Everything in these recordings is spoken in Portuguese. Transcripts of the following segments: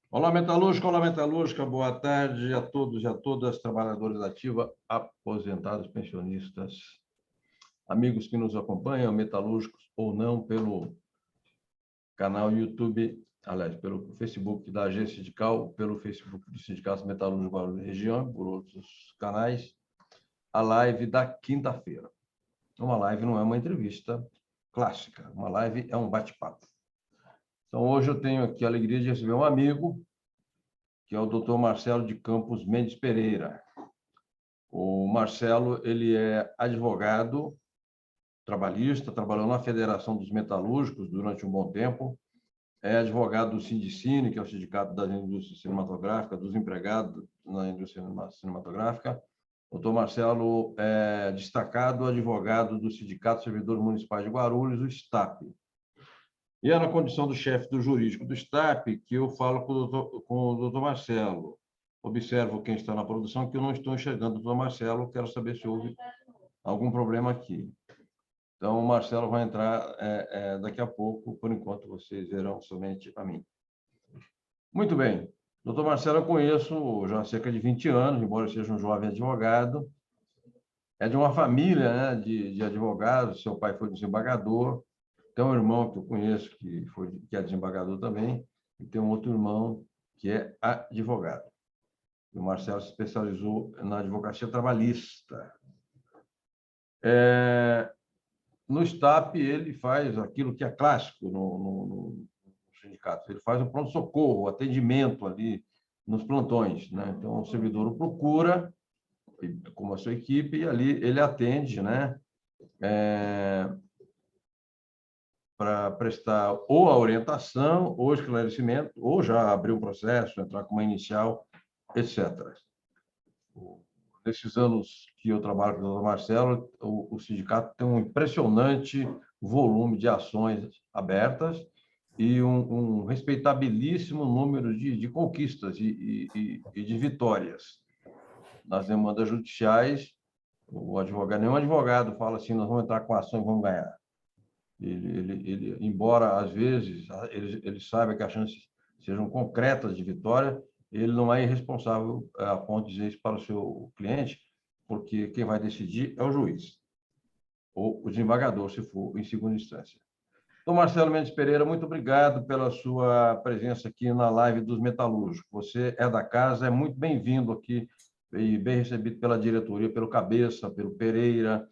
Olá, Metalúrgica, boa tarde a todos e a todas, trabalhadores ativos, aposentados, pensionistas, amigos que nos acompanham, metalúrgicos ou não, pelo canal YouTube, aliás, pelo Facebook da Agência Sindical, pelo Facebook do Sindicato Metalúrgico Guarulhos da Região, por outros canais, a live da quinta-feira. Uma live não é uma entrevista clássica, uma live é um bate-papo. Então, hoje eu tenho aqui a alegria de receber um amigo, que é o Dr. Marcelo de Campos Mendes Pereira. O Marcelo, ele é advogado trabalhista, trabalhou na Federação dos Metalúrgicos durante um bom tempo, é advogado do Sindicine, que é o Sindicato das Indústrias Cinematográficas, dos empregados na indústria cinematográfica. O Dr. Marcelo é destacado advogado do Sindicato de Servidores Municipais de Guarulhos, o STAP. E é na condição do chefe do jurídico do STAP que eu falo com o doutor Marcelo. Observo quem está na produção, que eu não estou enxergando o doutor Marcelo, quero saber se houve algum problema aqui. Então, o Marcelo vai entrar daqui a pouco, por enquanto vocês verão somente a mim. Muito bem. Doutor Marcelo eu conheço já há cerca de 20 anos, embora seja um jovem advogado. É de uma família, né, de advogados, seu pai foi desembargador, tem um irmão que eu conheço que é desembargador também, e tem um outro irmão que é advogado. O Marcelo se especializou na advocacia trabalhista. No STAP, ele faz aquilo que é clássico no sindicato. Ele faz o pronto-socorro, o atendimento ali nos plantões, né? Então, o servidor o procura, como a sua equipe, e ali ele atende, né? Para prestar ou a orientação, ou esclarecimento, ou já abrir um processo, entrar com uma inicial, etc. Nesses anos que eu trabalho com o doutor Marcelo, o sindicato tem um impressionante volume de ações abertas e um respeitabilíssimo número de conquistas e de vitórias. Nas demandas judiciais, nenhum advogado fala assim, nós vamos entrar com a ação e vamos ganhar. Embora, às vezes, ele saiba que as chances sejam concretas de vitória, ele não é irresponsável a ponto de dizer isso para o seu cliente, porque quem vai decidir é o juiz, ou o desembargador, se for em segunda instância. Então, Marcelo Mendes Pereira, muito obrigado pela sua presença aqui na live dos metalúrgicos. Você é da casa, é muito bem-vindo aqui e bem recebido pela diretoria, pelo Cabeça, pelo Pereira,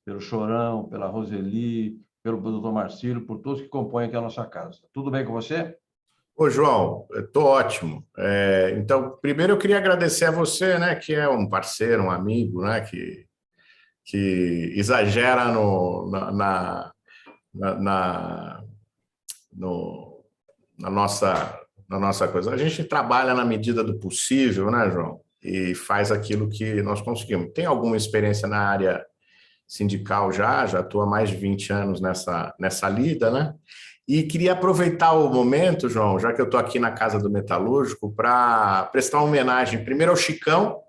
pelo Chorão, pela Roseli, pelo doutor Marcílio, por todos que compõem aqui a nossa casa. Tudo bem com você? Ô, João, estou ótimo. Então, primeiro eu queria agradecer a você, né, que é um parceiro, um amigo, né, que exagera na, no, na nossa coisa. A gente trabalha na medida do possível, né, João? E faz aquilo que nós conseguimos. Tem alguma experiência na área sindical já estou há mais de 20 anos nessa lida, né? E queria aproveitar o momento, João, já que eu estou aqui na Casa do Metalúrgico, para prestar uma homenagem primeiro ao Chicão,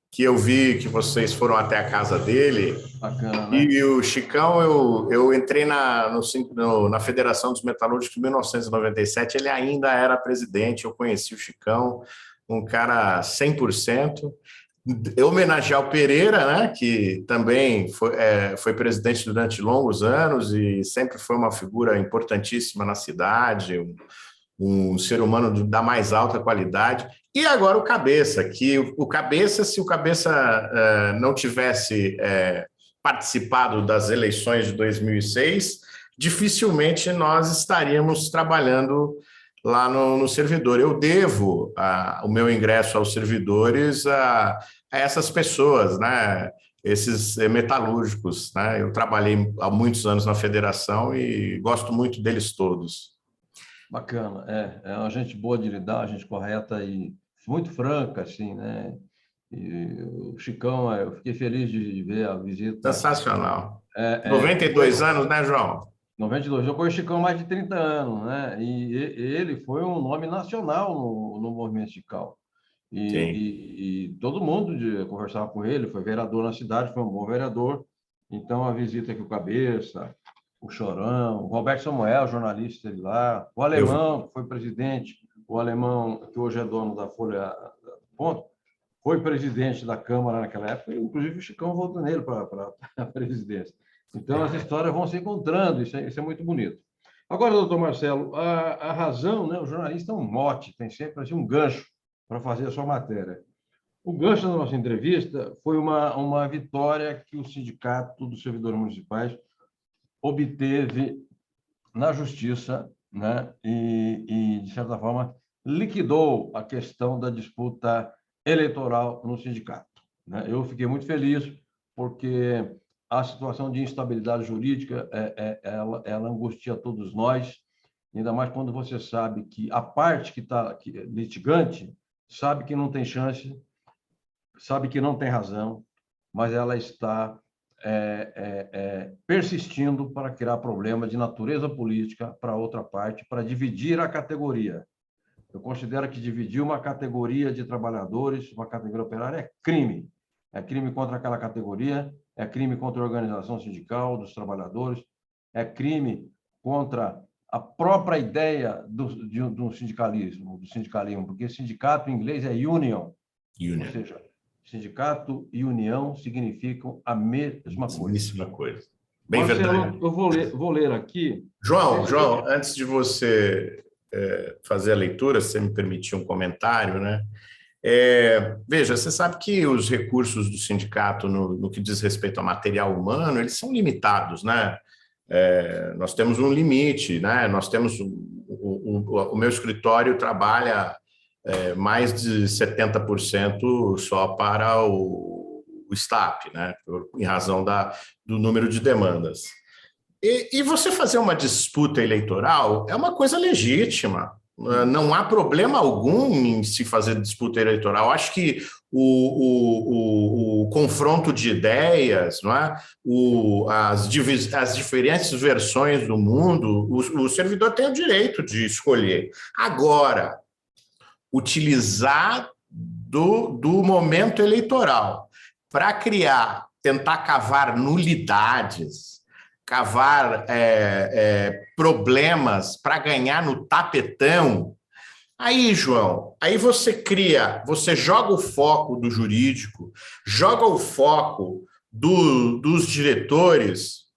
que eu vi que vocês foram até a casa dele. Bacana, né? E o Chicão, eu entrei na Federação dos Metalúrgicos em 1997, ele ainda era presidente, eu conheci o Chicão, um cara 100%. Homenagear o Pereira, né, que também foi presidente durante longos anos e sempre foi uma figura importantíssima na cidade, um ser humano da mais alta qualidade. E agora o Cabeça, se o Cabeça não tivesse participado das eleições de 2006, dificilmente nós estaríamos trabalhando lá no servidor. Eu devo o meu ingresso aos servidores a essas pessoas, né? Esses metalúrgicos, né? Eu trabalhei há muitos anos na federação e gosto muito deles todos. Bacana, é uma gente boa de lidar, gente correta e muito franca, assim, né? E o Chicão, eu fiquei feliz de ver a visita. Sensacional. 92 anos, né, João? 92. Eu conheço o Chicão há mais de 30 anos, né? E ele foi um nome nacional no movimento sindical. E todo mundo conversava com ele, foi vereador na cidade, foi um bom vereador. Então, a visita aqui, o Cabeça, o Chorão, o Roberto Samuel, jornalista de lá, o Alemão, que foi presidente, o alemão, que hoje é dono da Folha Ponto, foi presidente da Câmara naquela época, e inclusive o Chicão votou nele para a presidência. Então, as histórias vão se encontrando, isso é muito bonito. Agora, doutor Marcelo, a razão, né, o jornalista é um mote, tem sempre assim, um gancho para fazer a sua matéria. O gancho da nossa entrevista foi uma vitória que o Sindicato dos Servidores Municipais obteve na Justiça, né, e, de certa forma, liquidou a questão da disputa eleitoral no sindicato, né? Eu fiquei muito feliz porque a situação de instabilidade jurídica ela angustia todos nós, ainda mais quando você sabe que a parte que está litigante sabe que não tem chance, sabe que não tem razão, mas ela está persistindo para criar problemas de natureza política para outra parte, para dividir a categoria. Eu considero que dividir uma categoria de trabalhadores, uma categoria operária, é crime. É crime contra aquela categoria, é crime contra a organização sindical dos trabalhadores, é crime contra a própria ideia do sindicalismo, porque sindicato em inglês é union. Ou seja, sindicato e união significam a mesma coisa. Bem Marcelo, verdade. Eu vou ler aqui. João, antes de você fazer a leitura, se você me permitir um comentário, né? Veja, você sabe que os recursos do sindicato no que diz respeito ao material humano, eles são limitados, né? Nós temos um limite, né? Nós temos o meu escritório trabalha mais de 70% só para o STAP, né? Em razão do número de demandas. E você fazer uma disputa eleitoral é uma coisa legítima. Não há problema algum em se fazer disputa eleitoral. Acho que o confronto de ideias, não é? As diferentes versões do mundo, o servidor tem o direito de escolher. Agora, utilizar do momento eleitoral para tentar cavar nulidades, cavar problemas para ganhar no tapetão. Aí, João, aí você joga o foco do jurídico, joga o foco dos diretores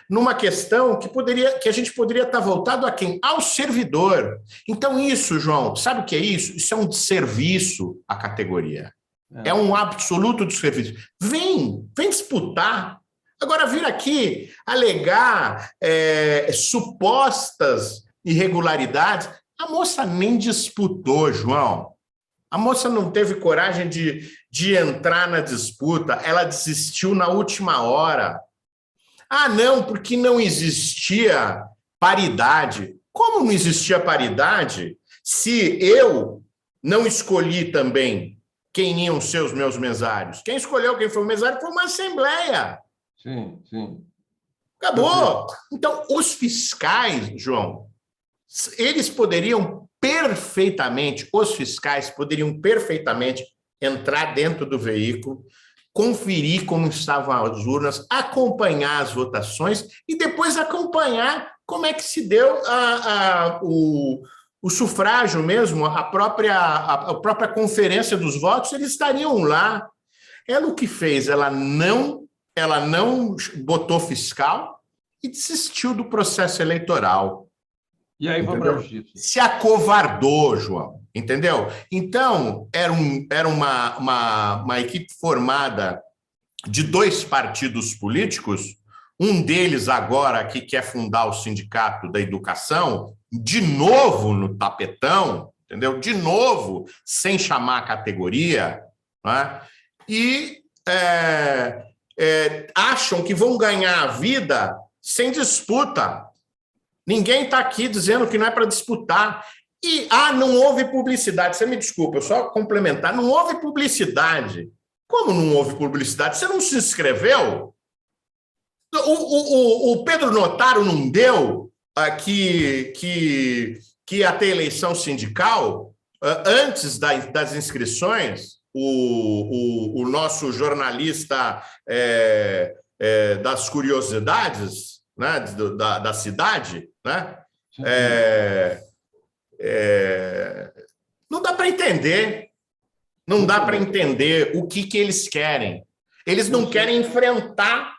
numa questão que a gente poderia estar voltado a quem? Ao servidor. Então, isso, João, sabe o que é isso? Isso é um desserviço à categoria. É um absoluto desserviço. Vem disputar. Agora, vir aqui alegar supostas irregularidades. A moça nem disputou, João. A moça não teve coragem de entrar na disputa. Ela desistiu na última hora. Ah, não, porque não existia paridade. Como não existia paridade se eu não escolhi também quem iam ser os meus mesários? Quem escolheu quem foi o mesário foi uma assembleia. Sim, sim. Acabou. Então, os fiscais, João, eles poderiam perfeitamente entrar dentro do veículo, conferir como estavam as urnas, acompanhar as votações e depois acompanhar como é que se deu o sufrágio mesmo, a própria conferência dos votos, eles estariam lá. Ela o que fez? Ela não botou fiscal e desistiu do processo eleitoral. E aí foi para a justiça. Se acovardou, João, entendeu? Então, era uma equipe formada de 2 partidos políticos, um deles agora que quer fundar o Sindicato da Educação, de novo no tapetão, entendeu? De novo, sem chamar a categoria, né? E acham que vão ganhar a vida sem disputa. Ninguém está aqui dizendo que não é para disputar. E, não houve publicidade. Você me desculpa, eu só complementar. Não houve publicidade. Como não houve publicidade? Você não se inscreveu? O Pedro Notaro não deu que ia ter eleição sindical antes das inscrições? O nosso jornalista das curiosidades, né, da cidade, né? Não dá para entender. Não dá para entender o que eles querem. Eles não querem enfrentar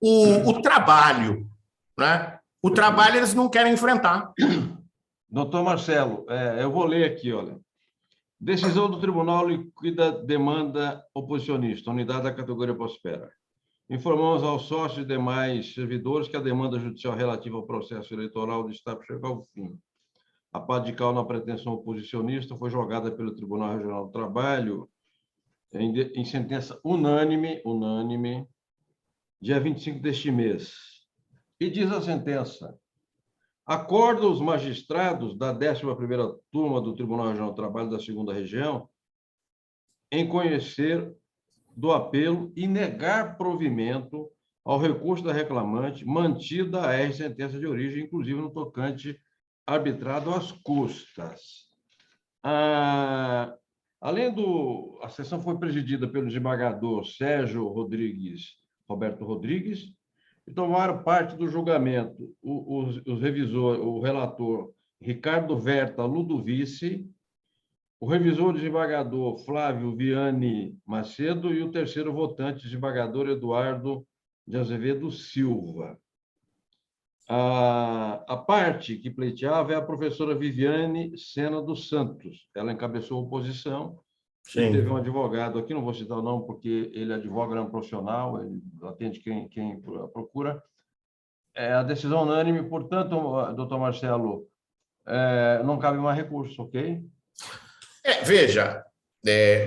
o trabalho, né? O trabalho eles não querem enfrentar. Doutor Marcelo, eu vou ler aqui, olha. Decisão do tribunal liquida demanda oposicionista, unidade da categoria prospera. Informamos aos sócios e demais servidores que a demanda judicial relativa ao processo eleitoral do Estado chega ao fim. A pá de cal na pretensão oposicionista foi jogada pelo Tribunal Regional do Trabalho em sentença unânime, dia 25 deste mês. E diz a sentença: acordam os magistrados da 11ª turma do Tribunal Regional do Trabalho da 2ª Região em conhecer do apelo e negar provimento ao recurso da reclamante, mantida a sentença de origem, inclusive no tocante arbitrado às custas. A sessão foi presidida pelo desembargador Sérgio Roberto Rodrigues, e tomaram parte do julgamento os revisores, o relator Ricardo Verta Ludovici, o revisor desembargador Flávio Viane Macedo e o terceiro votante, desembargador Eduardo de Azevedo Silva. A parte que pleiteava é a professora Viviane Sena dos Santos. Ela encabeçou a oposição. Sim. E teve um advogado aqui, não vou citar o nome porque ele advoga, é um profissional, ele atende quem procura. A decisão unânime, portanto, doutor Marcelo, não cabe mais recurso, ok? Veja,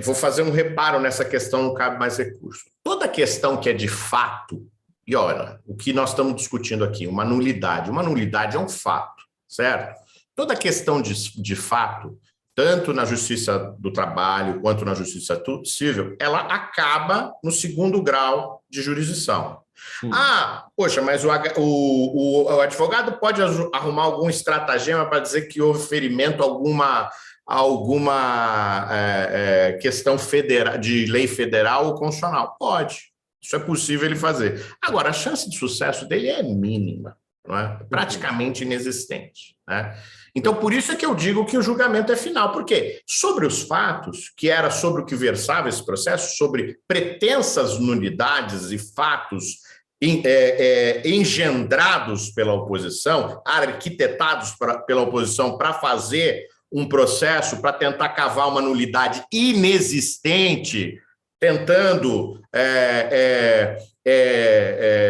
vou fazer um reparo nessa questão, não cabe mais recurso. Toda questão que é de fato, e olha, o que nós estamos discutindo aqui, uma nulidade é um fato, certo? Toda questão de fato, tanto na Justiça do Trabalho quanto na Justiça Civil, ela acaba no 2º grau de jurisdição. Poxa, mas o advogado pode arrumar algum estratagema para dizer que houve ferimento a alguma questão federal, de lei federal ou constitucional? Pode. Isso é possível ele fazer. Agora, a chance de sucesso dele é mínima, não é? Praticamente inexistente, né? Então, por isso é que eu digo que o julgamento é final, porque sobre os fatos, que era sobre o que versava esse processo, sobre pretensas nulidades e fatos engendrados pela oposição, arquitetados pela oposição para fazer um processo, para tentar cavar uma nulidade inexistente, tentando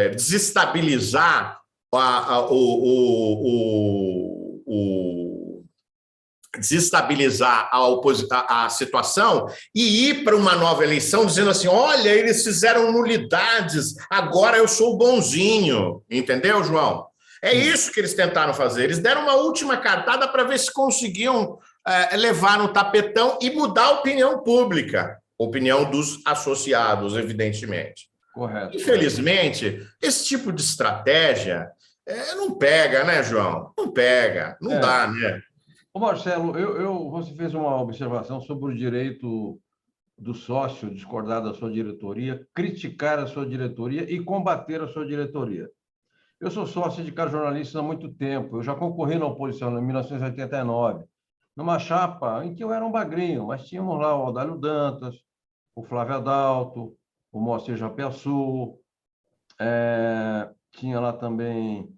desestabilizar a situação e ir para uma nova eleição dizendo assim, olha, eles fizeram nulidades, agora eu sou bonzinho, entendeu, João? É isso que eles tentaram fazer, eles deram uma última cartada para ver se conseguiam levar no tapetão e mudar a opinião pública, opinião dos associados, evidentemente. Correto. Infelizmente, esse tipo de estratégia não pega, né, João? Não pega, não dá, né? Ô Marcelo, você fez uma observação sobre o direito do sócio discordar da sua diretoria, criticar a sua diretoria e combater a sua diretoria. Eu sou sócio sindicato jornalista há muito tempo, eu já concorri na oposição em 1989, numa chapa em que eu era um bagrinho, mas tínhamos lá o Audálio Dantas, o Flávio Adalto, o Moacir Japiaçu, tinha lá também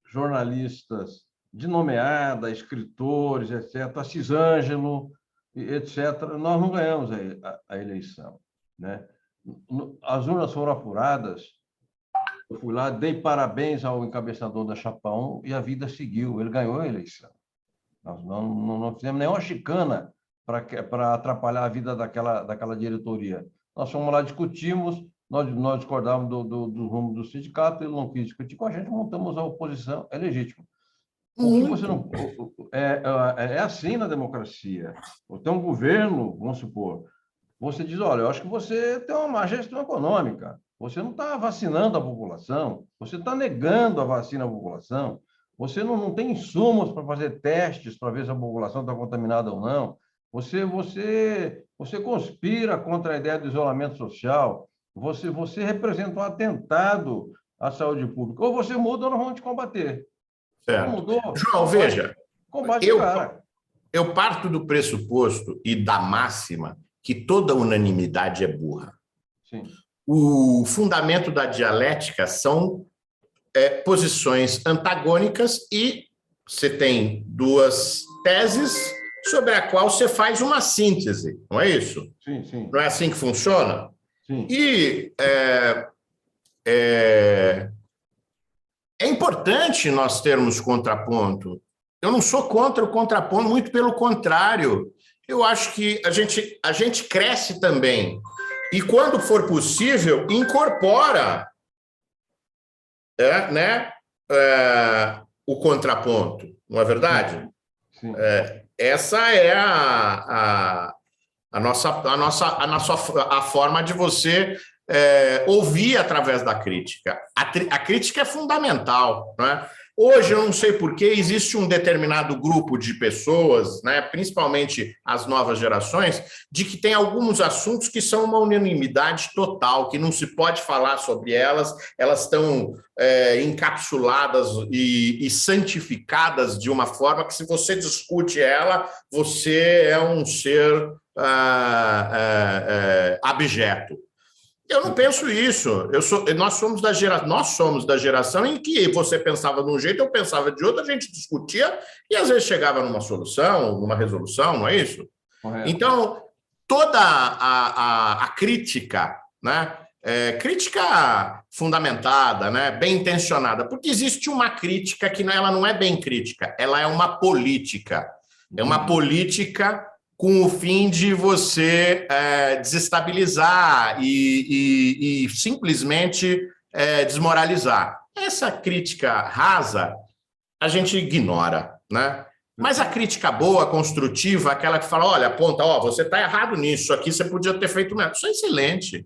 jornalistas de nomeada, escritores, etc., Assis Ângelo, etc. Nós não ganhamos a eleição, né? As urnas foram apuradas, eu fui lá, dei parabéns ao encabeçador da Chapa 1 e a vida seguiu, ele ganhou a eleição. Nós não fizemos nenhuma chicana para atrapalhar a vida daquela diretoria. Nós fomos lá, discutimos, nós discordávamos do rumo do sindicato, ele não quis discutir com a gente, montamos a oposição, é legítimo. O que você não é assim na democracia. Tem um governo, vamos supor, você diz, olha, eu acho que você tem uma má gestão econômica, você não está vacinando a população, você está negando a vacina à população, você não tem insumos para fazer testes para ver se a população está contaminada ou não, você conspira contra a ideia do isolamento social, você representa um atentado à saúde pública, ou você muda ou nós vamos te combater. Certo. João, veja, combate o cara. eu parto do pressuposto e da máxima que toda unanimidade é burra. Sim. O fundamento da dialética são posições antagônicas e você tem duas teses sobre a qual você faz uma síntese, não é isso? Sim, sim. Não é assim que funciona? Sim. E é importante nós termos contraponto. Eu não sou contra o contraponto, muito pelo contrário. Eu acho que a gente cresce também. E, quando for possível, incorpora o contraponto, não é verdade? Sim. Essa é a forma de você ouvir através da crítica. A crítica é fundamental, né? Hoje, eu não sei por que, existe um determinado grupo de pessoas, né, principalmente as novas gerações, de que tem alguns assuntos que são uma unanimidade total, que não se pode falar sobre elas, elas estão encapsuladas e santificadas de uma forma que, se você discute ela, você é um ser abjeto. Eu não penso isso. Nós somos da geração em que você pensava de um jeito, eu pensava de outro, a gente discutia e às vezes chegava numa solução, numa resolução, não é isso? Correto. Então, toda a crítica, né, crítica fundamentada, né, bem intencionada, porque existe uma crítica que ela não é bem crítica, ela é uma política. É uma política com o fim de você desestabilizar e simplesmente desmoralizar. Essa crítica rasa a gente ignora, né? Mas a crítica boa, construtiva, aquela que fala, olha, aponta, você está errado nisso, aqui você podia ter feito melhor. Isso é excelente.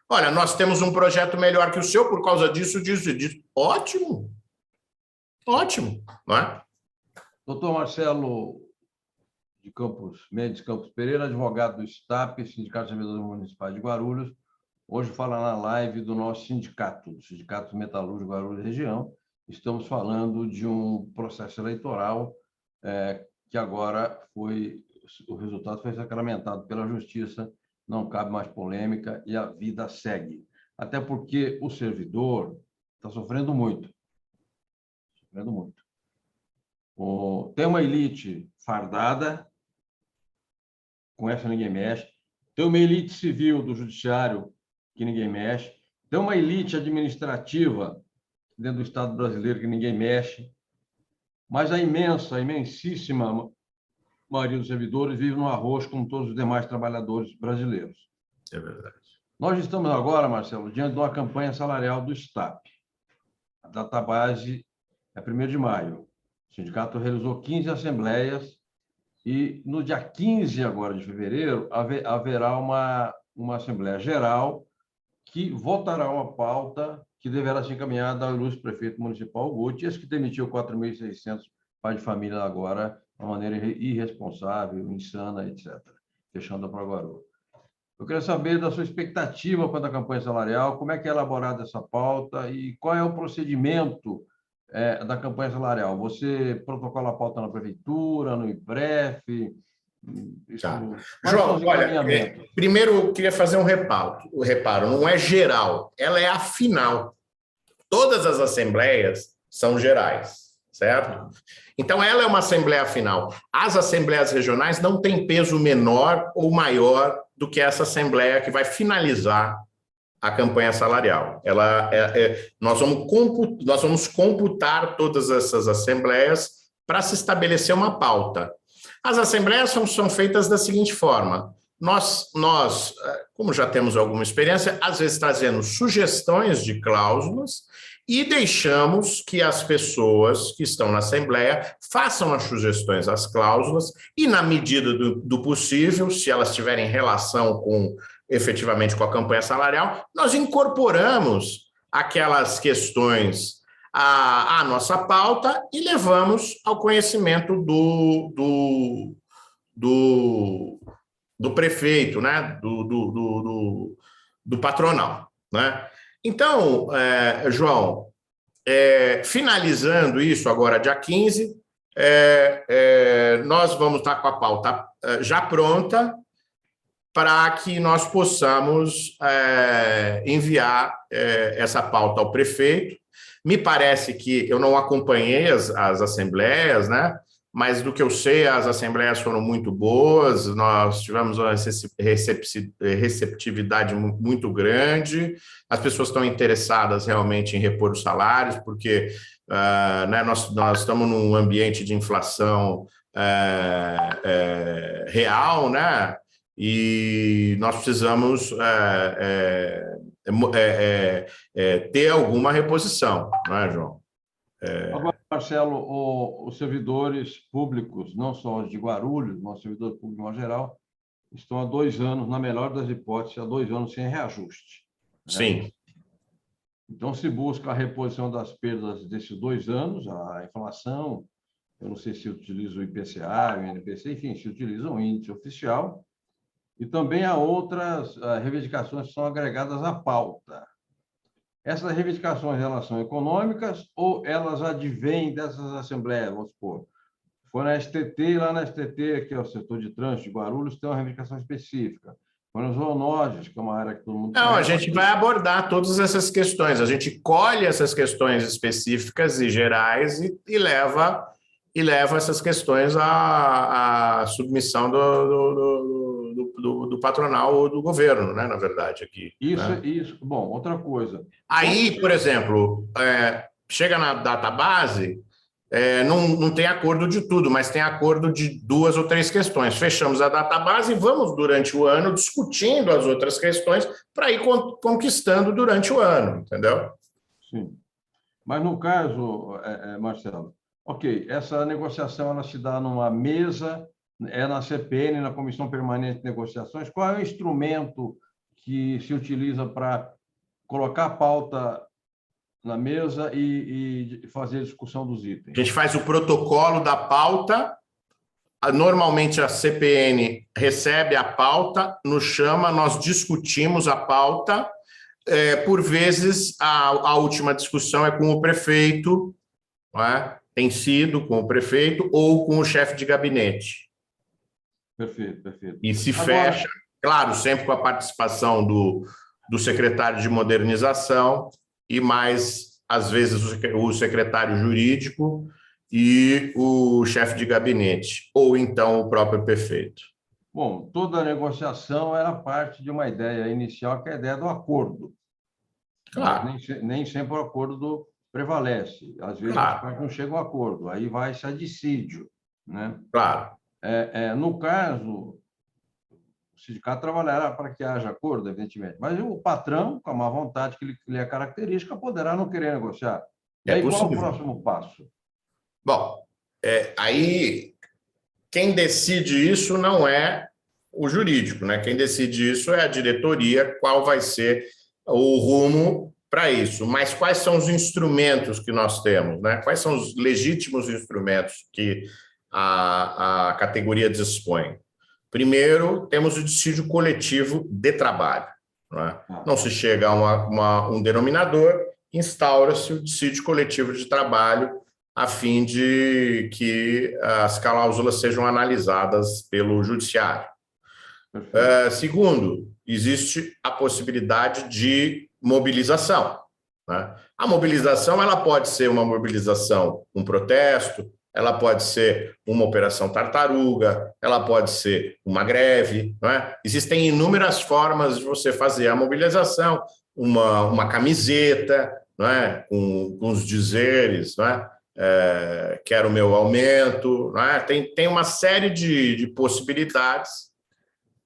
Olha, nós temos um projeto melhor que o seu por causa disso, disso e disso. Ótimo. Ótimo, não é? Doutor Marcelo de Mendes Campos Pereira, advogado do STAP, Sindicato de Servidores Municipais de Guarulhos, hoje fala na live do nosso sindicato, do Sindicato Metalúrgico Guarulhos Região. Estamos falando de um processo eleitoral que agora o resultado foi sacramentado pela Justiça, não cabe mais polêmica e a vida segue. Até porque o servidor está sofrendo muito. Sofrendo muito. Tem uma elite fardada, com essa ninguém mexe. Tem uma elite civil do judiciário, que ninguém mexe. Tem uma elite administrativa dentro do Estado brasileiro, que ninguém mexe. Mas a imensíssima maioria dos servidores vive no arroz, como todos os demais trabalhadores brasileiros. É verdade. Nós estamos agora, Marcelo, diante de uma campanha salarial do STAP. A database é 1º de maio. O sindicato realizou 15 assembleias e, no dia 15 agora de fevereiro, haverá uma Assembleia Geral que votará uma pauta que deverá ser encaminhada ao ilustre prefeito municipal Gutiérrez, que demitiu 4.600 pais de família agora de uma maneira irresponsável, insana, etc., fechando a Guarulhos. Eu queria saber da sua expectativa quanto à campanha salarial, como é que é elaborada essa pauta e qual é o procedimento da campanha salarial. Você protocola a pauta na prefeitura, no IPREF? Tá. João, olha, primeiro eu queria fazer um reparo, não é geral, ela é a final. Todas as assembleias são gerais, certo? Então, ela é uma assembleia final. As assembleias regionais não têm peso menor ou maior do que essa assembleia que vai finalizar a campanha salarial. Nós vamos computar todas essas assembleias para se estabelecer uma pauta. As assembleias são feitas da seguinte forma: nós, como já temos alguma experiência, às vezes trazemos sugestões de cláusulas e deixamos que as pessoas que estão na Assembleia façam as sugestões às cláusulas e, na medida do possível, se elas tiverem relação efetivamente com a campanha salarial, nós incorporamos aquelas questões à nossa pauta e levamos ao conhecimento do prefeito, né? do patronal, né? Então, João, finalizando isso agora, dia 15, nós vamos estar com a pauta já pronta para que nós possamos enviar essa pauta ao prefeito. Me parece que eu não acompanhei as assembleias, né? Mas do que eu sei, as assembleias foram muito boas, nós tivemos uma receptividade muito grande, as pessoas estão interessadas realmente em repor os salários, porque né, nós estamos num ambiente de inflação real, né? E nós precisamos ter alguma reposição, não é, João? Agora, Marcelo, os servidores públicos, não só os de Guarulhos, mas os servidores públicos em geral, estão há 2 anos, na melhor das hipóteses, há 2 anos sem reajuste. Né? Sim. Então, se busca a reposição das perdas desses 2 anos, a inflação, eu não sei se utiliza o IPCA, o INPC, enfim, se utiliza um índice oficial, e também há outras reivindicações que são agregadas à pauta. Essas reivindicações elas são econômicas ou elas advêm dessas assembleias? Vamos supor, foi na STT, e lá na STT, que é o setor de trânsito de Guarulhos, tem uma reivindicação específica. Foi nos zoonoses, que é uma área que todo mundo Não, a conhece. gente vai abordar todas essas questões, a gente colhe essas questões específicas e gerais e leva essas questões à submissão do patronal ou do governo, né, na verdade, aqui. Isso, né? isso. Bom, outra coisa. Aí, por exemplo, chega na database, não tem acordo de tudo, mas tem acordo de 2 ou 3 questões. Fechamos a database e vamos, durante o ano, discutindo as outras questões para ir conquistando durante o ano, entendeu? Sim. Mas, no caso, Marcelo, ok, essa negociação ela se dá numa mesa, na CPN, na Comissão Permanente de Negociações. Qual é o instrumento que se utiliza para colocar a pauta na mesa e fazer a discussão dos itens? A gente faz o protocolo da pauta, normalmente a CPN recebe a pauta, nos chama, nós discutimos a pauta, por vezes a última discussão é com o prefeito, não é? Tem sido com o prefeito ou com o chefe de gabinete. Perfeito, perfeito. E se fecha, claro, sempre com a participação do secretário de modernização e mais, às vezes, o secretário jurídico e o chefe de gabinete, ou então o próprio prefeito. Bom, toda negociação era parte de uma ideia inicial, que é a ideia do acordo. Claro. Mas nem sempre o acordo prevalece. Às vezes as partes não chegam a acordo, aí vai-se a dissídio. Né? Claro. No caso, o sindicato trabalhará para que haja acordo, evidentemente, mas o patrão, com a má vontade que lhe é característica, poderá não querer negociar. E aí, qual é o próximo passo? Bom, aí quem decide isso não é o jurídico, né? Quem decide isso é a diretoria, qual vai ser o rumo para isso. Mas quais são os instrumentos que nós temos, né? Quais são os legítimos instrumentos que a categoria dispõe? Primeiro, temos o dissídio coletivo de trabalho. Não se chega a um denominador, instaura-se o dissídio coletivo de trabalho a fim de que as cláusulas sejam analisadas pelo judiciário. Segundo, existe a possibilidade de mobilização. Né? A mobilização ela pode ser uma mobilização, um protesto, ela pode ser uma operação tartaruga, ela pode ser uma greve. Não é? Existem inúmeras formas de você fazer a mobilização, uma camiseta, não é? com os dizeres, não é? Quero o meu aumento. Não é? Tem uma série de possibilidades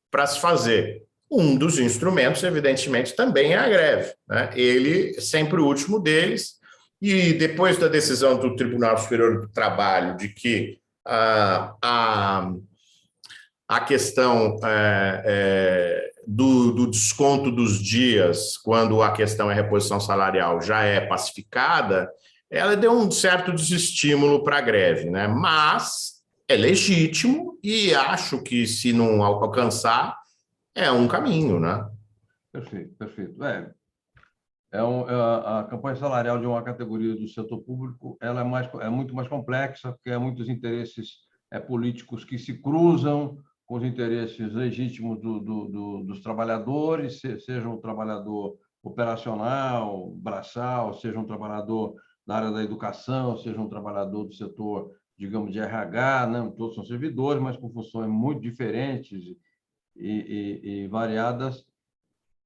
para se fazer. Um dos instrumentos, evidentemente, também é a greve. Né? Ele é sempre o último deles. E depois da decisão do Tribunal Superior do Trabalho de que a questão do desconto dos dias, quando a questão é reposição salarial, já é pacificada, ela deu um certo desestímulo para a greve, né? Mas é legítimo e acho que, se não alcançar, é um caminho, né? Perfeito, perfeito. A campanha salarial de uma categoria do setor público ela é muito mais complexa, porque há muitos interesses políticos que se cruzam com os interesses legítimos dos trabalhadores, seja um trabalhador operacional, braçal, seja um trabalhador da área da educação, seja um trabalhador do setor, digamos, de RH, não todos são servidores, mas com funções muito diferentes e variadas,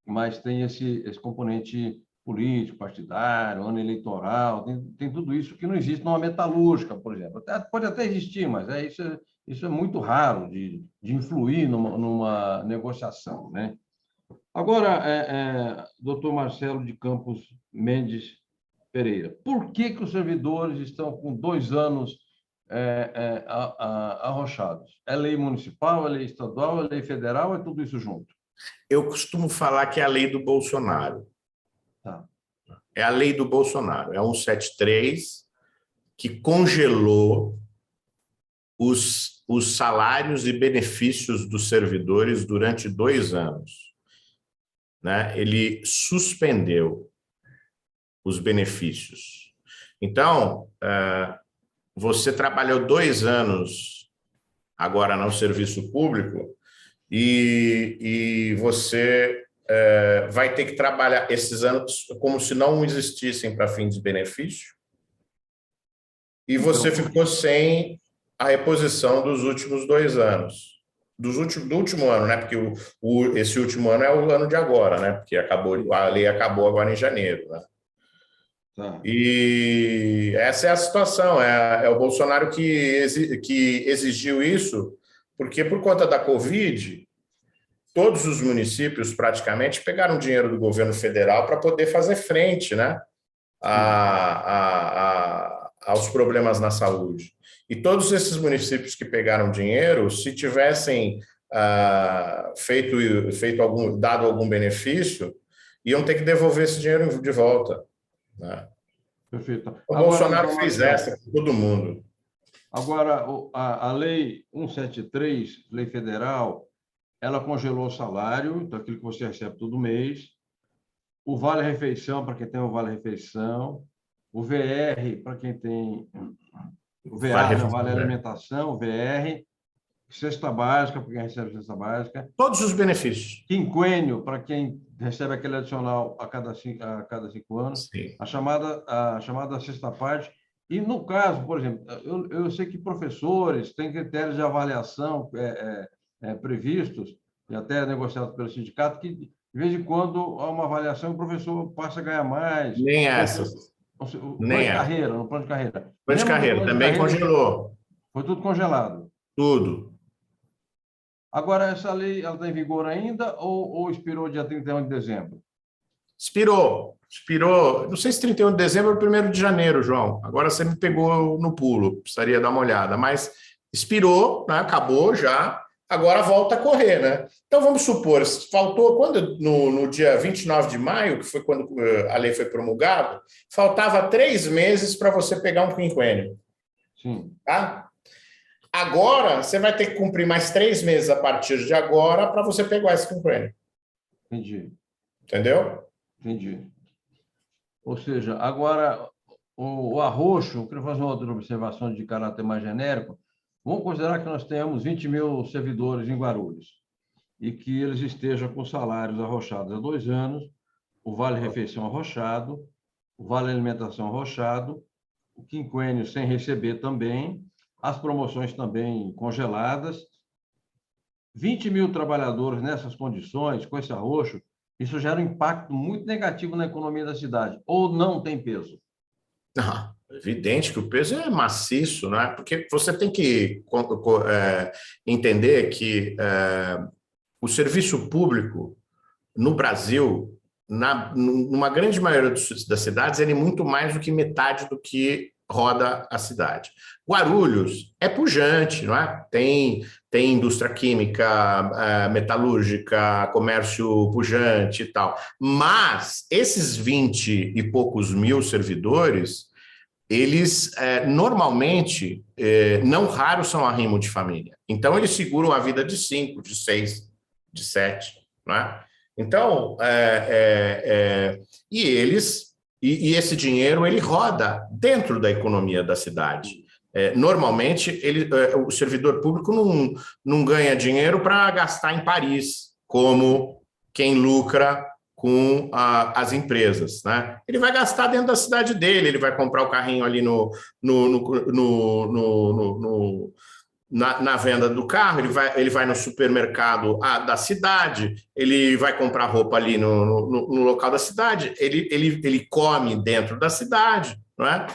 mas tem esse componente político, partidário, ano eleitoral, tem tudo isso que não existe numa metalúrgica, por exemplo. Pode até existir, mas isso é muito raro de influir numa negociação, né? Agora, doutor Marcelo de Campos Mendes Pereira, por que os servidores estão com 2 anos arrochados? É lei municipal, é lei estadual, é lei federal, é tudo isso junto? Eu costumo falar que é a lei do Bolsonaro. Tá. É a lei do Bolsonaro, é 173, que congelou os salários e benefícios dos servidores durante 2 anos. Né? Ele suspendeu os benefícios. Então, você trabalhou 2 anos agora no serviço público e você vai ter que trabalhar esses anos como se não existissem para fins de benefício, e você ficou sem a reposição dos últimos 2 anos. Do último ano, né? Porque esse último ano é o ano de agora, né? Porque a lei acabou agora em janeiro, né? Tá. E essa é a situação, é o Bolsonaro que exigiu isso, porque por conta da Covid, todos os municípios praticamente pegaram dinheiro do governo federal para poder fazer frente, né, aos problemas na saúde. E todos esses municípios que pegaram dinheiro, se tivessem dado algum benefício, iam ter que devolver esse dinheiro de volta, né? Perfeito. O Agora, Bolsonaro fez essa com todo mundo. Agora, a lei 173, lei federal, ela congelou o salário, então aquilo que você recebe todo mês, o vale-refeição para quem tem o vale-refeição, o VR para quem tem o VR, né? Vale alimentação, o VR, cesta básica para quem recebe cesta básica. Todos os benefícios. Quinquênio para quem recebe aquele adicional a cada 5 anos. Sim. A chamada sexta parte. E, no caso, por exemplo, eu sei que professores têm critérios de avaliação previstos, e até negociados pelo sindicato, que, de vez em quando, há uma avaliação e o professor passa a ganhar mais. Nem essas. Nem carreira, no plano de carreira. Plano de carreira também congelou. Foi tudo congelado. Tudo. Agora, essa lei ela está em vigor ainda ou expirou dia 31 de dezembro? Expirou. Não sei se 31 de dezembro ou 1º de janeiro, João. Agora você me pegou no pulo, precisaria dar uma olhada. Mas expirou, né? Acabou já, agora volta a correr, né? Então, vamos supor, faltou quando no dia 29 de maio, que foi quando a lei foi promulgada, faltava 3 meses para você pegar um quinquênio. Sim. Tá? Agora, você vai ter que cumprir mais 3 meses a partir de agora para você pegar esse quinquênio. Entendi. Entendeu? Entendi. Ou seja, agora, o arroxo, eu queria fazer uma outra observação de caráter mais genérico. Vamos considerar que nós tenhamos 20 mil servidores em Guarulhos e que eles estejam com salários arrochados há 2 anos, o vale-refeição arrochado, o vale-alimentação arrochado, o quinquênio sem receber também, as promoções também congeladas. 20 mil trabalhadores nessas condições, com esse arroxo, isso gera um impacto muito negativo na economia da cidade. Ou não tem peso? Não, é evidente que o peso é maciço, né? Porque você tem que entender que o serviço público no Brasil, numa grande maioria das cidades, ele é muito mais do que metade do que roda a cidade. Guarulhos é pujante, não é? Tem indústria química, metalúrgica, comércio pujante e tal. Mas esses 20 e poucos mil servidores, eles normalmente, não raro, são arrimo de família. Então, eles seguram a vida de 5, de 6, de 7, não é? Então, e esse dinheiro ele roda dentro da economia da cidade. Normalmente, o servidor público não ganha dinheiro para gastar em Paris, como quem lucra com as empresas, né? Ele vai gastar dentro da cidade dele, ele vai comprar o carrinho ali na venda do carro, ele vai no supermercado da cidade, ele vai comprar roupa ali no local da cidade, ele come dentro da cidade, não é?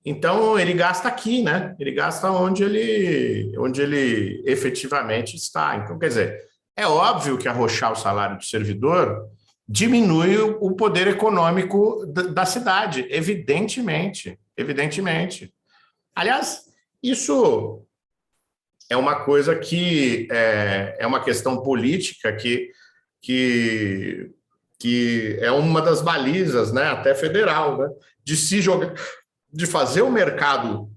Então, ele gasta aqui, né? Ele gasta onde ele efetivamente está. Então, quer dizer, é óbvio que arrochar o salário do servidor diminui o poder econômico da cidade, evidentemente, evidentemente. Aliás, isso é uma coisa que é uma questão política que é uma das balizas, né, até federal, né, de se jogar, de fazer o mercado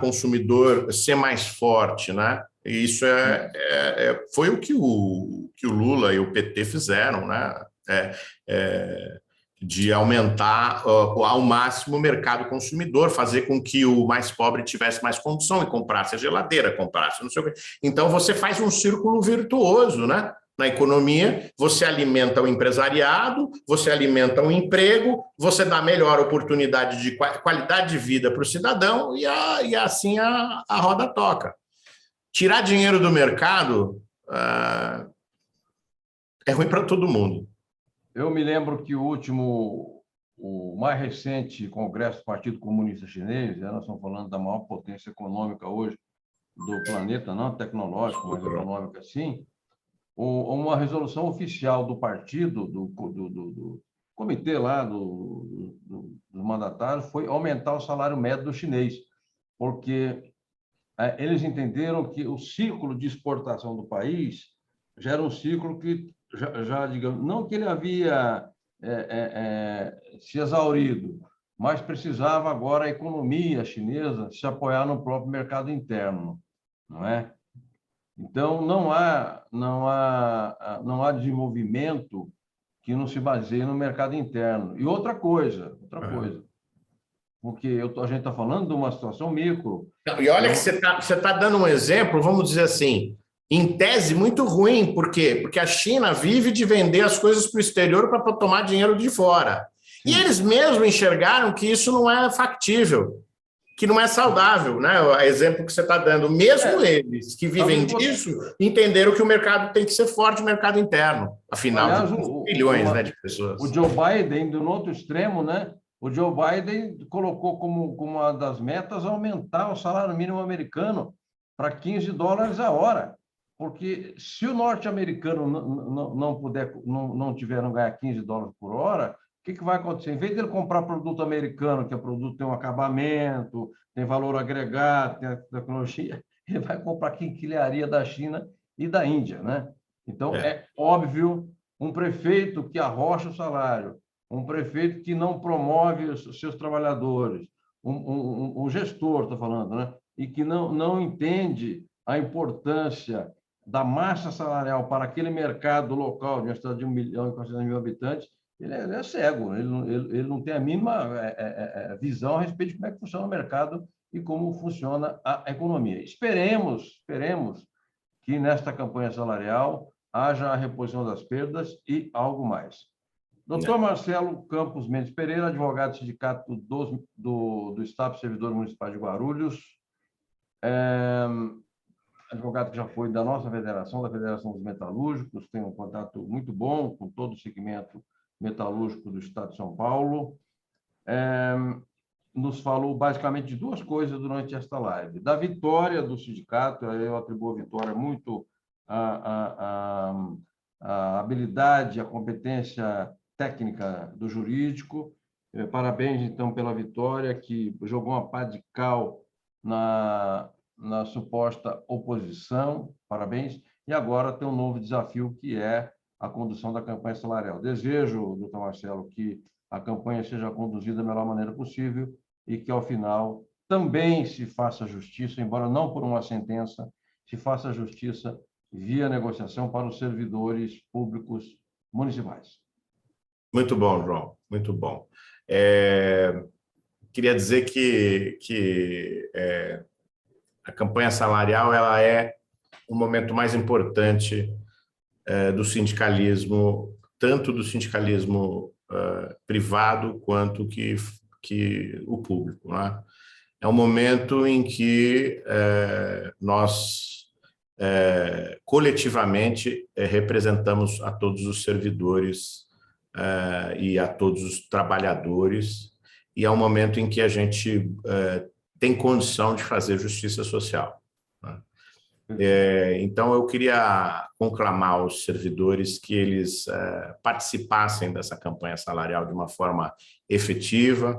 consumidor ser mais forte, né? E isso foi o que o Lula e o PT fizeram, né? De aumentar ao máximo o mercado consumidor, fazer com que o mais pobre tivesse mais condição e comprasse a geladeira, comprasse não sei o quê. Então, você faz um círculo virtuoso, né? Na economia, você alimenta o empresariado, você alimenta o emprego, você dá melhor oportunidade de qualidade de vida para o cidadão e assim a roda toca. Tirar dinheiro do mercado é ruim para todo mundo. Eu me lembro que o mais recente Congresso do Partido Comunista Chinês, nós estamos falando da maior potência econômica hoje do planeta, não tecnológica, mas econômica, sim, uma resolução oficial do partido, do comitê lá, dos mandatários, foi aumentar o salário médio do chinês, porque eles entenderam que o ciclo de exportação do país já era um ciclo que, digamos, não que ele havia se exaurido, mas precisava agora a economia chinesa se apoiar no próprio mercado interno, não é? Então, não há desenvolvimento que não se baseie no mercado interno. E outra coisa, porque a gente está falando de uma situação micro. E olha que você tá dando um exemplo, vamos dizer assim, em tese muito ruim. Por quê? Porque a China vive de vender as coisas para o exterior para tomar dinheiro de fora. Sim. E eles mesmos enxergaram que isso não é factível, que não é saudável, né? O exemplo que você está dando, mesmo eles que vivem disso, entenderam que o mercado tem que ser forte, o mercado interno, afinal, aliás, bilhões de pessoas. O Joe Biden, do outro extremo, né? O Joe Biden colocou como uma das metas aumentar o salário mínimo americano para $15 a hora, porque se o norte-americano não tiver não ganhar $15 por hora, o que vai acontecer? Em vez de ele comprar produto americano, que é produto tem um acabamento, tem valor agregado, tem a tecnologia, ele vai comprar quinquilharia da China e da Índia, né? Então, é óbvio, um prefeito que arrocha o salário, um prefeito que não promove os seus trabalhadores, um gestor, estou falando, né? E que não entende a importância da massa salarial para aquele mercado local de uma cidade de 1.400.000 habitantes, ele é cego, ele não tem a mínima visão a respeito de como é que funciona o mercado e como funciona a economia. Esperemos que nesta campanha salarial haja a reposição das perdas e algo mais. Doutor Marcelo Campos Mendes Pereira, advogado do Sindicato do Estado dos Servidores Municipais de Guarulhos, advogado que já foi da nossa federação, da Federação dos Metalúrgicos, tem um contato muito bom com todo o segmento metalúrgico do Estado de São Paulo. Nos falou basicamente de duas coisas durante esta live. Da vitória do sindicato, eu atribuo a vitória muito à habilidade, à competência técnica do jurídico. Parabéns, então, pela vitória, que jogou uma pá de cal na suposta oposição. Parabéns. E agora tem um novo desafio, que é a condução da campanha salarial. Desejo, doutor Marcelo, que a campanha seja conduzida da melhor maneira possível e que, ao final, também se faça justiça, embora não por uma sentença, se faça justiça via negociação para os servidores públicos municipais. Muito bom, João, muito bom. Queria dizer que a campanha salarial ela é o momento mais importante do sindicalismo, tanto do sindicalismo privado quanto que o público, né? É um momento em que nós coletivamente representamos a todos os servidores e a todos os trabalhadores, e é um momento em que a gente tem condição de fazer justiça social, né? Então, eu queria conclamar os servidores que eles participassem dessa campanha salarial de uma forma efetiva,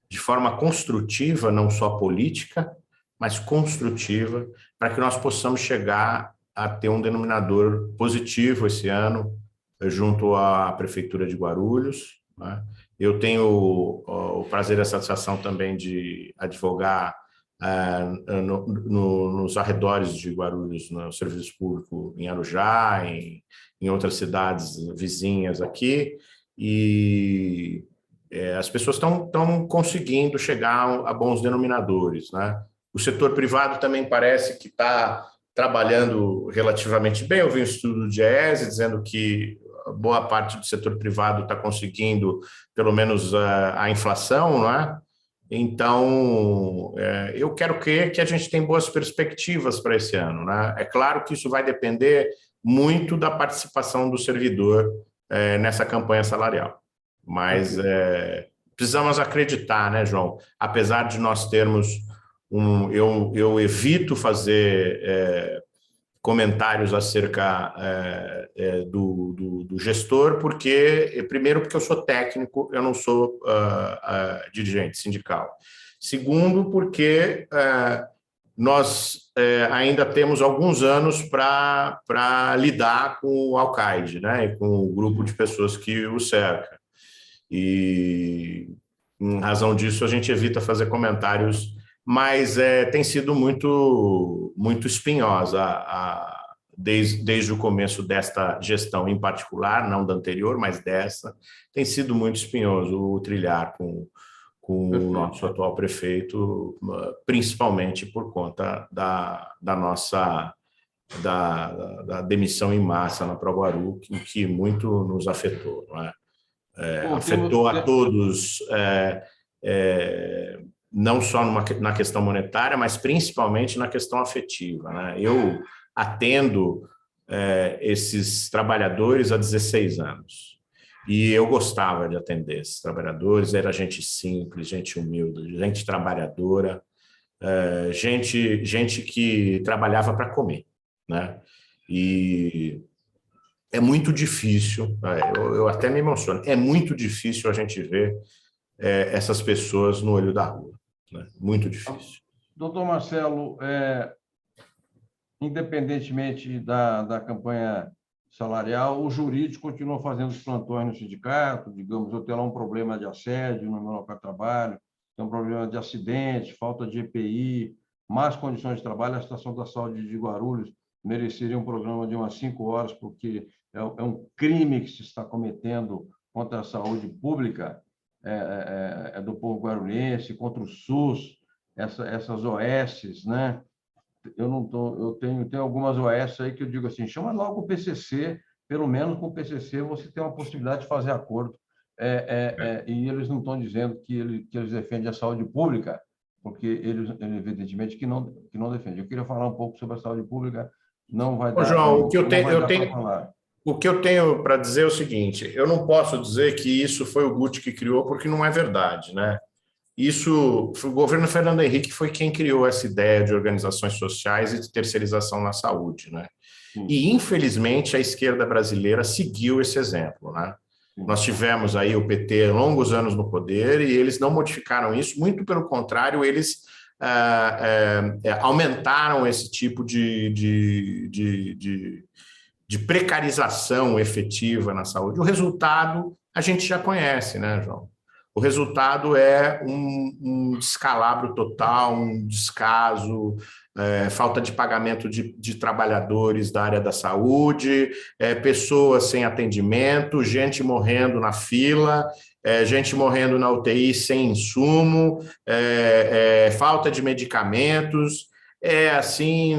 de forma construtiva, não só política, mas construtiva, para que nós possamos chegar a ter um denominador positivo esse ano, junto à Prefeitura de Guarulhos, né? Eu tenho o prazer e a satisfação também de advogar nos arredores de Guarulhos, no serviço público em Arujá, em outras cidades vizinhas aqui, e as pessoas estão conseguindo chegar a bons denominadores, né? O setor privado também parece que está trabalhando relativamente bem. Eu vi um estudo do Diese dizendo que boa parte do setor privado está conseguindo, pelo menos, a inflação, não é? Então, eu quero crer que a gente tem boas perspectivas para esse ano, né? É claro que isso vai depender muito da participação do servidor nessa campanha salarial, mas precisamos acreditar, né, João? Apesar de nós termos eu evito fazer comentários acerca do gestor, primeiro, porque eu sou técnico, eu não sou dirigente sindical. Segundo, porque nós ainda temos alguns anos para lidar com o Alcaide, né, e com o grupo de pessoas que o cerca. E, em razão disso, a gente evita fazer comentários, mas tem sido muito espinhosa desde o começo desta gestão em particular, não da anterior, mas dessa, tem sido muito espinhoso o trilhar com o nosso atual prefeito, principalmente por conta da demissão em massa na ProGuaru, que muito nos afetou, não é? Afetou a todos, não só na questão monetária, mas principalmente na questão afetiva, né? Eu atendo esses trabalhadores há 16 anos e eu gostava de atender esses trabalhadores. Era gente simples, gente humilde, gente trabalhadora, gente que trabalhava para comer, né? E é muito difícil, eu até me emociono, é muito difícil a gente ver essas pessoas no olho da rua, né? Muito difícil. Doutor Marcelo, independentemente da campanha salarial, o jurídico continua fazendo os plantões no sindicato. Digamos, eu tenho lá um problema de assédio no meu local de trabalho, tem um problema de acidente, falta de EPI, más condições de trabalho. A Estação da Saúde de Guarulhos mereceria um programa de umas 5 horas, porque é um crime que se está cometendo contra a saúde pública do povo guarulhense, contra o SUS, essas OSs, né? Eu tenho algumas OS aí que eu digo assim, chama logo o PCC, pelo menos com o PCC você tem uma possibilidade de fazer acordo, e eles não estão dizendo que eles defendem a saúde pública, porque eles, evidentemente, que não defendem. Eu queria falar um pouco sobre a saúde pública, não vai dar... João, o que eu tenho para dizer é o seguinte: eu não posso dizer que isso foi o Guti que criou, porque não é verdade, né? Isso, o governo Fernando Henrique foi quem criou essa ideia de organizações sociais e de terceirização na saúde, né? E, infelizmente, a esquerda brasileira seguiu esse exemplo, né? Nós tivemos aí o PT longos anos no poder e eles não modificaram isso, muito pelo contrário, eles aumentaram esse tipo de precarização efetiva na saúde. O resultado a gente já conhece, né, João? O resultado é um descalabro total, um descaso, falta de pagamento de trabalhadores da área da saúde, pessoas sem atendimento, gente morrendo na fila, gente morrendo na UTI sem insumo, falta de medicamentos, assim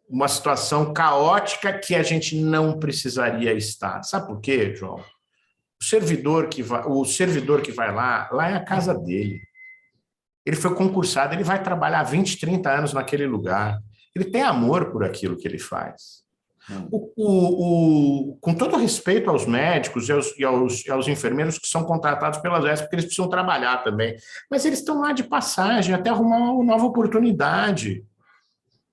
uma situação caótica que a gente não precisaria estar. Sabe por quê, João? O servidor que vai lá é a casa dele. Ele foi concursado, ele vai trabalhar 20, 30 anos naquele lugar. Ele tem amor por aquilo que ele faz. Com todo respeito aos médicos e aos enfermeiros que são contratados pelas UES, porque eles precisam trabalhar também. Mas eles estão lá de passagem até arrumar uma nova oportunidade.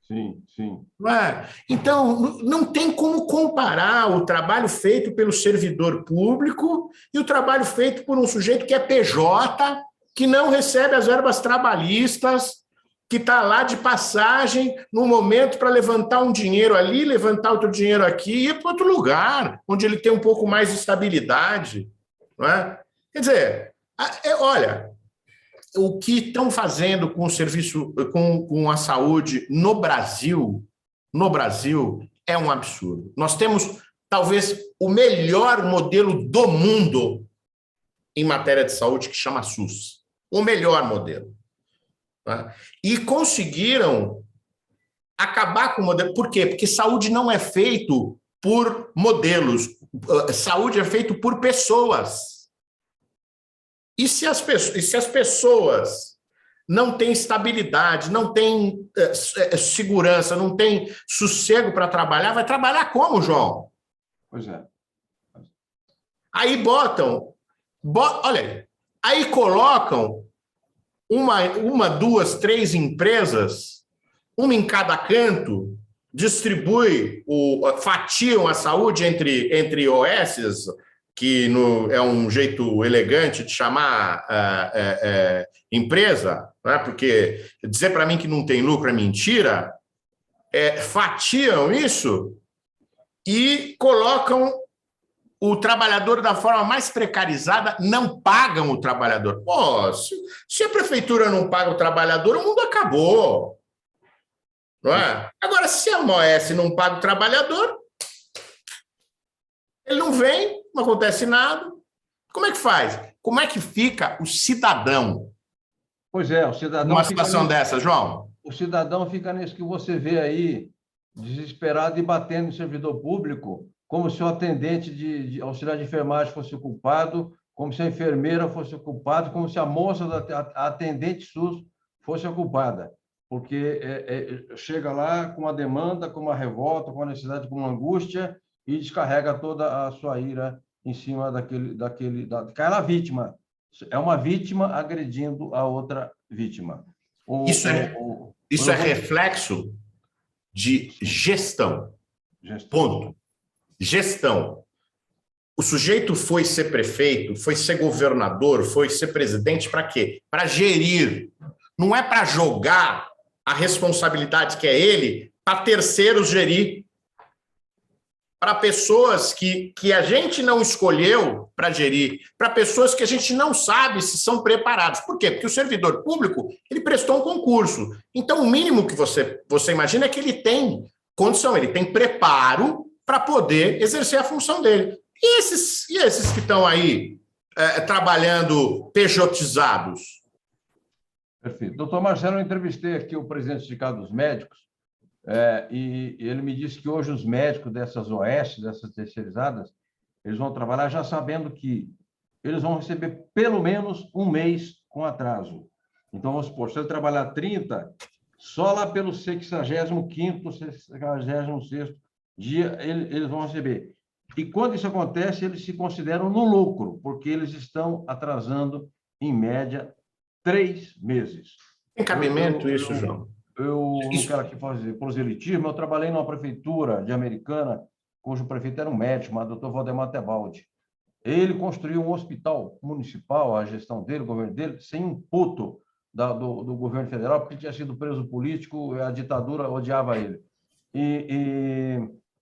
Sim, sim. Não é? Então, não tem como comparar o trabalho feito pelo servidor público e o trabalho feito por um sujeito que é PJ, que não recebe as verbas trabalhistas, que está lá de passagem no momento para levantar um dinheiro ali, levantar outro dinheiro aqui e ir para outro lugar, onde ele tem um pouco mais de estabilidade. Não é? Quer dizer, olha, o que estão fazendo com o serviço, com a saúde no Brasil, é um absurdo. Nós temos, talvez, o melhor modelo do mundo em matéria de saúde, que chama SUS. O melhor modelo. Tá? E conseguiram acabar com o modelo. Por quê? Porque saúde não é feito por modelos. Saúde é feito por pessoas. E se as pessoas não têm estabilidade, não têm segurança, não têm sossego para trabalhar, vai trabalhar como, João? Pois é. Aí olha aí, aí colocam uma, duas, três empresas, uma em cada canto, fatiam a saúde entre OSs, que é um jeito elegante de chamar empresa, né? Porque dizer para mim que não tem lucro é mentira, fatiam isso e colocam o trabalhador da forma mais precarizada, não pagam o trabalhador. Pô, se a prefeitura não paga o trabalhador, o mundo acabou. Não é? Agora, se a OS não paga o trabalhador, ele não vem, não acontece nada. Como é que faz? Como é que fica o cidadão? Pois é, o cidadão... Numa situação dessa, João? O cidadão fica nisso que você vê aí, desesperado e batendo no servidor público, como se o atendente de auxiliar de enfermagem fosse o culpado, como se a enfermeira fosse o culpado, como se a moça a atendente SUS fosse a culpada, porque chega lá com uma demanda, com uma revolta, com uma necessidade, com uma angústia e descarrega toda a sua ira em cima daquela vítima. É uma vítima agredindo a outra vítima. Isso é reflexo de gestão. Ponto. Gestão. O sujeito foi ser prefeito, foi ser governador, foi ser presidente para quê? Para gerir. Não é para jogar a responsabilidade que é ele para terceiros gerir. Para pessoas que a gente não escolheu para gerir, para pessoas que a gente não sabe se são preparados. Por quê? Porque o servidor público, ele prestou um concurso. Então, o mínimo que você imagina é que ele tem condição, ele tem preparo para poder exercer a função dele. E esses que estão aí trabalhando pejotizados? Perfeito. Doutor Marcelo, eu entrevistei aqui o presidente do Sindicato dos Médicos, e ele me disse que hoje os médicos dessas OS, dessas terceirizadas, eles vão trabalhar já sabendo que eles vão receber pelo menos um mês com atraso. Então, vamos supor, se ele trabalhar 30, só lá pelo 65º, 66º dia, eles vão receber. E quando isso acontece, eles se consideram no lucro, porque eles estão atrasando, em média, 3 meses. Tem cabimento isso, João? Eu não quero aqui fazer proselitismo, eu trabalhei numa prefeitura de Americana, cujo prefeito era um médico, mas doutor Valdemar Tebaldi. Ele construiu um hospital municipal, a gestão dele, o governo dele, sem um puto do governo federal, porque tinha sido preso político, a ditadura odiava ele. E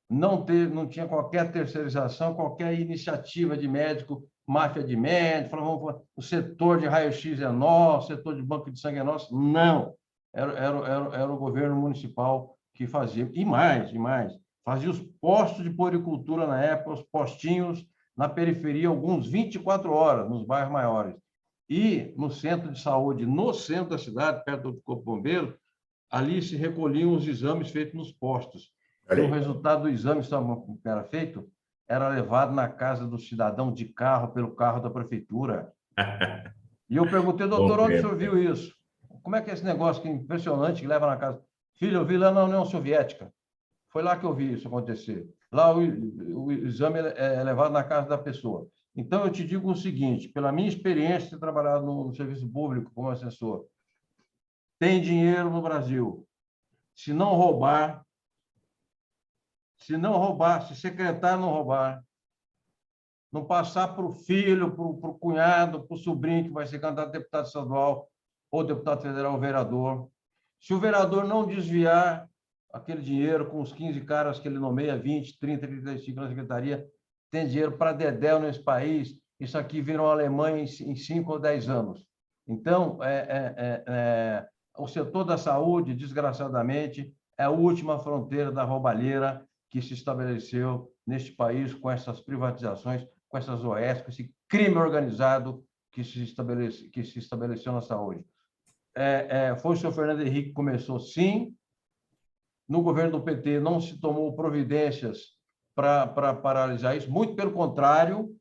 não tinha qualquer terceirização, qualquer iniciativa de médico máfia de médico, falavam, o setor de raio-x é nosso, o setor de banco de sangue é nosso. Não, era o governo municipal que fazia. E mais, fazia os postos de puericultura na época, os postinhos na periferia, alguns 24 horas, nos bairros maiores. E no centro de saúde, no centro da cidade, perto do Corpo Bombeiro, ali se recolhiam os exames feitos nos postos. E o resultado do exame que era feito era levado na casa do cidadão de carro, pelo carro da prefeitura. E eu perguntei, doutor, onde o senhor viu isso? Como é que é esse negócio que é impressionante que leva na casa? Filho, eu vi lá na União Soviética. Foi lá que eu vi isso acontecer. Lá o exame é levado na casa da pessoa. Então, eu te digo o seguinte, pela minha experiência de ter trabalhado no serviço público como assessor, tem dinheiro no Brasil. Se não roubar, se secretário não roubar, não passar para o filho, para o cunhado, para o sobrinho que vai ser candidato a deputado estadual ou deputado federal ou vereador, se o vereador não desviar aquele dinheiro com os 15 caras que ele nomeia, 20, 30, 35 na secretaria, tem dinheiro para dedéu nesse país, isso aqui vira uma Alemanha em 5 ou 10 anos. Então, o setor da saúde, desgraçadamente, é a última fronteira da roubalheira que se estabeleceu neste país com essas privatizações, com essas OS, com esse crime organizado que se estabeleceu na saúde. Foi o senhor Fernando Henrique que começou, sim. No governo do PT não se tomou providências para paralisar isso, muito pelo contrário,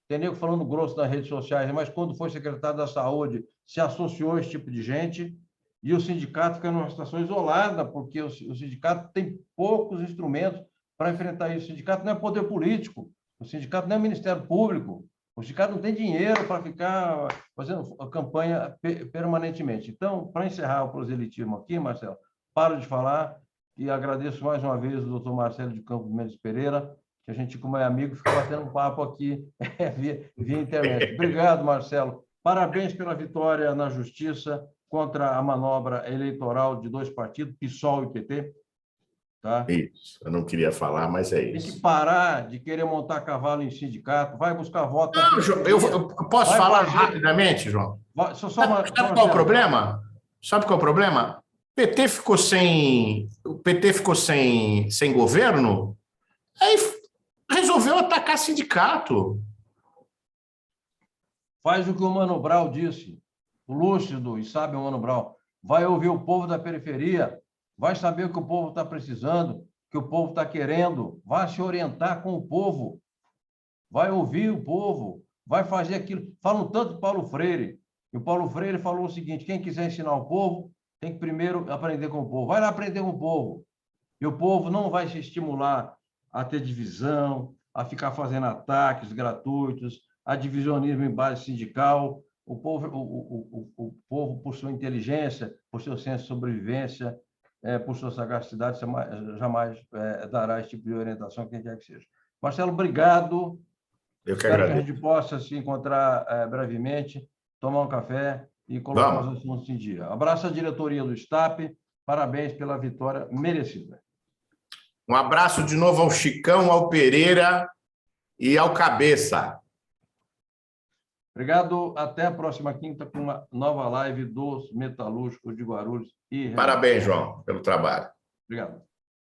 tem nego falando grosso nas redes sociais, mas quando foi secretário da Saúde, se associou a esse tipo de gente, e o sindicato fica numa situação isolada, porque o sindicato tem poucos instrumentos para enfrentar isso. O sindicato não é poder político, o sindicato não é Ministério Público, o sindicato não tem dinheiro para ficar fazendo campanha permanentemente. Então, para encerrar o proselitismo aqui, Marcelo, paro de falar e agradeço mais uma vez o doutor Marcelo de Campos Mendes Pereira, que a gente, como é amigo, fica batendo um papo aqui via internet. Obrigado, Marcelo. Parabéns pela vitória na Justiça contra a manobra eleitoral de 2 partidos, PSOL e PT. Tá? Isso, eu não queria falar, mas é isso. Tem que parar de querer montar cavalo em sindicato, vai buscar voto. Não, João, eu posso falar rapidamente, João? Sabe qual é o problema? Sabe qual é o problema? O PT ficou sem governo, aí resolveu atacar sindicato. Faz o que o Mano Brown disse, o lúcido e sábio Mano Brown. Vai ouvir o povo da periferia, vai saber o que o povo está precisando, o que o povo está querendo, vai se orientar com o povo, vai ouvir o povo, vai fazer aquilo. Falam tanto de Paulo Freire, e o Paulo Freire falou o seguinte, quem quiser ensinar o povo, tem que primeiro aprender com o povo. Vai lá aprender com o povo. E o povo não vai se estimular a ter divisão, a ficar fazendo ataques gratuitos, a divisionismo em base sindical. O povo, por sua inteligência, por seu senso de sobrevivência, por sua sagacidade, jamais dará esse tipo de orientação, quem quer que seja. Marcelo, obrigado. Eu que agradeço. Espero que a gente possa se encontrar brevemente, tomar um café e colocar os assuntos em dia. Abraço à diretoria do STAP, parabéns pela vitória merecida. Um abraço de novo ao Chicão, ao Pereira e ao Cabeça. Obrigado, até a próxima quinta com uma nova live dos metalúrgicos de Guarulhos. Parabéns, João, pelo trabalho. Obrigado.